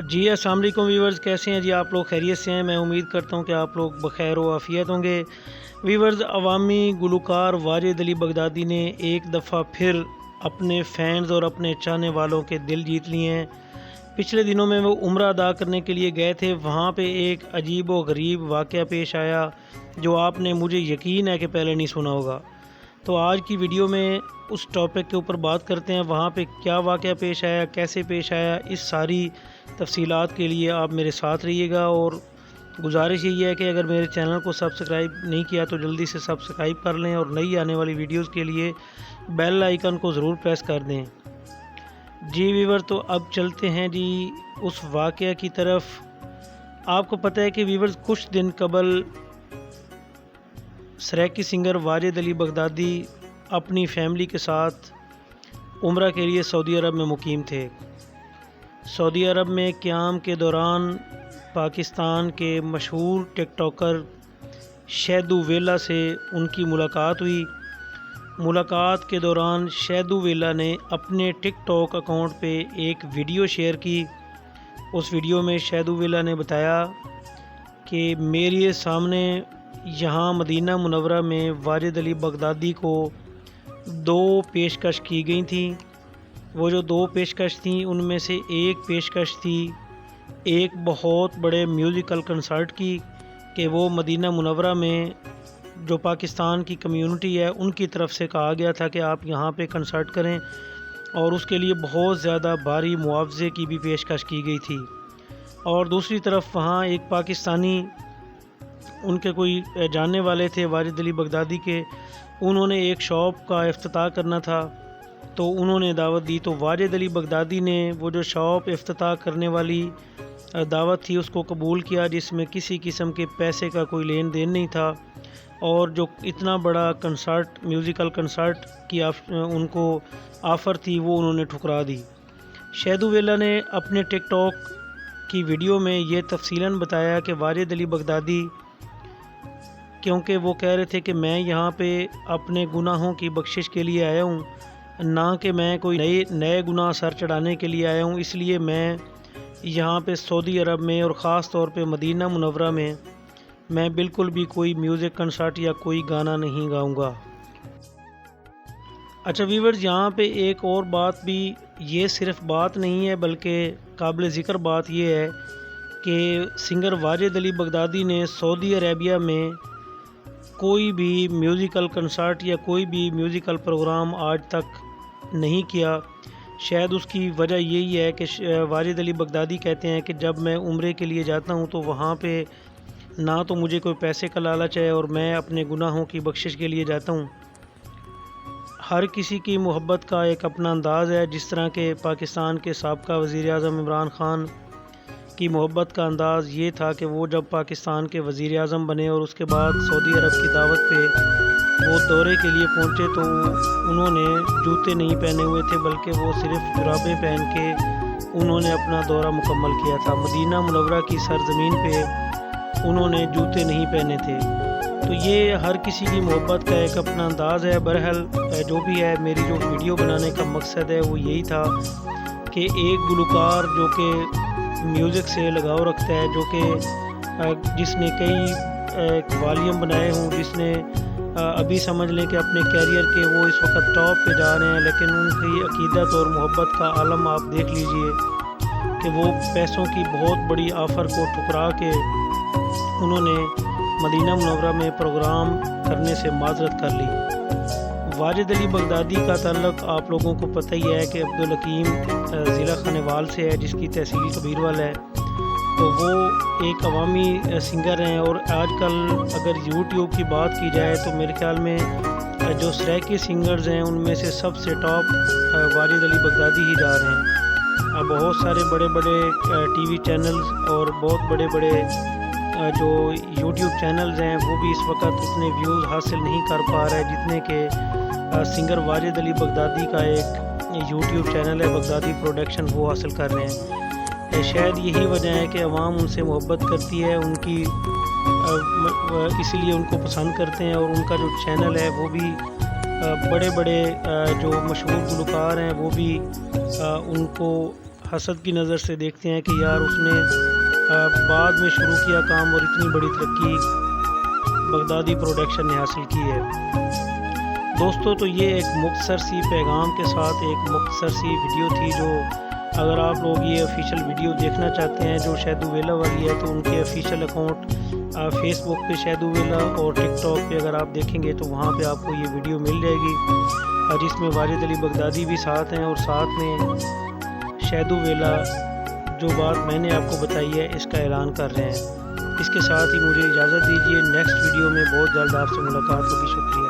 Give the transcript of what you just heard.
جی अस्सलाम वालेकुम व्यूवर्स, कैसे हैं जी आप लोग? खैरियत से हैं? मैं उम्मीद करता हूं कि आप लोग बखैर व आफियत होंगे। व्यूवर्स, अवामी गुलकार वाजिद अली बगदादी ने एक दफ़ा फिर अपने फैंस और अपने चाहने वालों के दिल जीत लिए हैं। पिछले दिनों में वो उम्रा अदा करने के लिए गए थे। वहाँ पे एक अजीब व गरीब वाक़या पेश आया जो आपने, मुझे यकीन है कि पहले नहीं सुना होगा। तो आज की वीडियो में उस टॉपिक के ऊपर बात करते हैं। वहाँ पे क्या वाक़या पेश आया, कैसे पेश आया, इस सारी तफसीलात के लिए आप मेरे साथ रहिएगा। और गुजारिश यही है कि अगर मेरे चैनल को सब्सक्राइब नहीं किया तो जल्दी से सब्सक्राइब कर लें और नई आने वाली वीडियोस के लिए बेल आइकन को ज़रूर प्रेस कर दें। जी व्यूवर, तो अब चलते हैं जी उस वाक़या की तरफ। आपको पता है कि व्यूवर्स, कुछ दिन कबल सराकी सिंगर वाजिद अली बगदादी अपनी फैमिली के साथ उम्रा के लिए सऊदी अरब में मुकीम थे। सऊदी अरब में क़याम के दौरान पाकिस्तान के मशहूर टिकटॉकर शैदू वेला से उनकी मुलाकात हुई। मुलाकात के दौरान शैदू वेला ने अपने टिकटॉक अकाउंट पे एक वीडियो शेयर की। उस वीडियो में शैदू वेला ने बताया कि मेरे सामने यहाँ मदीना मुनव्वरा में वाजिद अली बगदादी को 2 पेशकश की गई थी। वो जो 2 पेशकश थी उनमें से एक पेशकश थी एक बहुत बड़े म्यूज़िकल कंसर्ट की, कि वो मदीना मुनव्वरा में जो पाकिस्तान की कम्युनिटी है उनकी तरफ से कहा गया था कि आप यहाँ पे कंसर्ट करें, और उसके लिए बहुत ज़्यादा भारी मुआवजे की भी पेशकश की गई थी। और दूसरी तरफ वहाँ एक पाकिस्तानी, उनके कोई जानने वाले थे वाजिद अली बगदादी के, उन्होंने एक शॉप का इफ्तिताह करना था तो उन्होंने दावत दी। तो वाजिद अली बगदादी ने वो जो शॉप इफ्तिताह करने वाली दावत थी उसको कबूल किया, जिसमें किसी किस्म के पैसे का कोई लेन देन नहीं था। और जो इतना बड़ा कंसर्ट, म्यूज़िकल कंसर्ट की उनको ऑफ़र थी, वो उन्होंने ठुकरा दी। शैदू वेला ने अपने टिकटॉक की वीडियो में ये तफसीलन बताया कि वाजिद अली बगदादी, क्योंकि वो कह रहे थे कि मैं यहाँ पे अपने गुनाहों की बख्शिश के लिए आया हूँ, ना कि मैं कोई नए गुनाह सर चढ़ाने के लिए आया हूँ, इसलिए मैं यहाँ पे सऊदी अरब में और ख़ास तौर पे मदीना मुनव्वरा में मैं बिल्कुल भी कोई म्यूज़िक कंसर्ट या कोई गाना नहीं गाऊँगा। अच्छा व्यूवर्स, यहाँ पे एक और बात भी, ये सिर्फ बात नहीं है बल्कि काबिल ज़िक्र बात ये है कि सिंगर वाजिद अली बगदादी ने सऊदी अरेबिया में कोई भी म्यूज़िकल कंसर्ट या कोई भी म्यूज़िकल प्रोग्राम आज तक नहीं किया। शायद उसकी वजह यही है कि वाजिद अली बगदादी कहते हैं कि जब मैं उम्रे के लिए जाता हूँ तो वहाँ पे ना तो मुझे कोई पैसे का लालच है और मैं अपने गुनाहों की बख्शिश के लिए जाता हूँ। हर किसी की मोहब्बत का एक अपना अंदाज़ है। जिस तरह के पाकिस्तान के साबका वज़ीर-ए-आज़म इमरान ख़ान की मोहब्बत का अंदाज़ ये था कि वो जब पाकिस्तान के वज़ीर-ए-आज़म बने और उसके बाद सऊदी अरब की दावत पे वो दौरे के लिए पहुँचे तो उन्होंने जूते नहीं पहने हुए थे, बल्कि वो सिर्फ़ जुराबें पहन के उन्होंने अपना दौरा मुकम्मल किया था। मदीना मुनव्वरा की सरज़मीन पे उन्होंने जूते नहीं पहने थे। तो ये हर किसी की मोहब्बत का एक अपना अंदाज़ है। बहरहाल जो भी है, मेरी जो वीडियो बनाने का मकसद है वो यही था कि एक गुलकार जो कि म्यूज़िक से लगाव रखता है, जो कि जिसने कई वॉल्यूम बनाए हों, जिसने अभी समझ लें कि अपने कैरियर के वो इस वक्त टॉप पे जा रहे हैं, लेकिन उनकी अकीदत और मोहब्बत का आलम आप देख लीजिए कि वो पैसों की बहुत बड़ी ऑफ़र को ठुकरा के उन्होंने मदीना मुनव्वरा में प्रोग्राम करने से माज़रत कर ली। वाजिद अली बगदादी का ताल्लुक़ आप लोगों को पता ही है कि अब्दुल हकीम ज़िला खानेवाल से है, जिसकी तहसील कबीरवल है। तो वो एक अवामी सिंगर हैं और आजकल अगर यूट्यूब की बात की जाए तो मेरे ख्याल में जो सराकी सिंगर्स हैं उनमें से सबसे टॉप वाजिद अली बगदादी ही जा रहे हैं। बहुत सारे बड़े बड़े टीवी चैनल्स और बहुत बड़े बड़े जो यूट्यूब चैनल्स हैं वो भी इस वक्त उतने व्यूज़ हासिल नहीं कर पा रहे जितने के सिंगर वाजिद अली बगदादी का एक यूट्यूब चैनल है, बगदादी प्रोडक्शन, वो हासिल कर रहे हैं। शायद यही वजह है कि अवाम उनसे मोहब्बत करती है, उनकी इसीलिए उनको पसंद करते हैं। और उनका जो चैनल है वो भी बड़े बड़े जो मशहूर गुलकार हैं वो भी उनको حسد کی نظر سے دیکھتے ہیں کہ یار اس نے بعد میں شروع کیا کام اور اتنی بڑی ترقی بغدادی پروڈکشن نے حاصل کی ہے۔ دوستو تو یہ ایک مختصر سی پیغام کے ساتھ ایک مختصر سی ویڈیو تھی، جو اگر آپ لوگ یہ آفیشیل ویڈیو دیکھنا چاہتے ہیں جو شہدو ویلا والی ہے تو ان کے آفیشیل اکاؤنٹ فیس بک پہ شہدو ویلا اور ٹک ٹاک پہ اگر آپ دیکھیں گے تو وہاں پہ آپ کو یہ ویڈیو مل جائے گی، جس میں واجد علی بغدادی بھی ساتھ ہیں اور ساتھ میں شہدو ویلا جو بات میں نے آپ کو بتائی ہے اس کا اعلان کر رہے ہیں۔ اس کے ساتھ ہی مجھے اجازت دیجیے، نیکسٹ ویڈیو میں بہت جلد آپ سے ملاقات ہوگی۔ شکریہ۔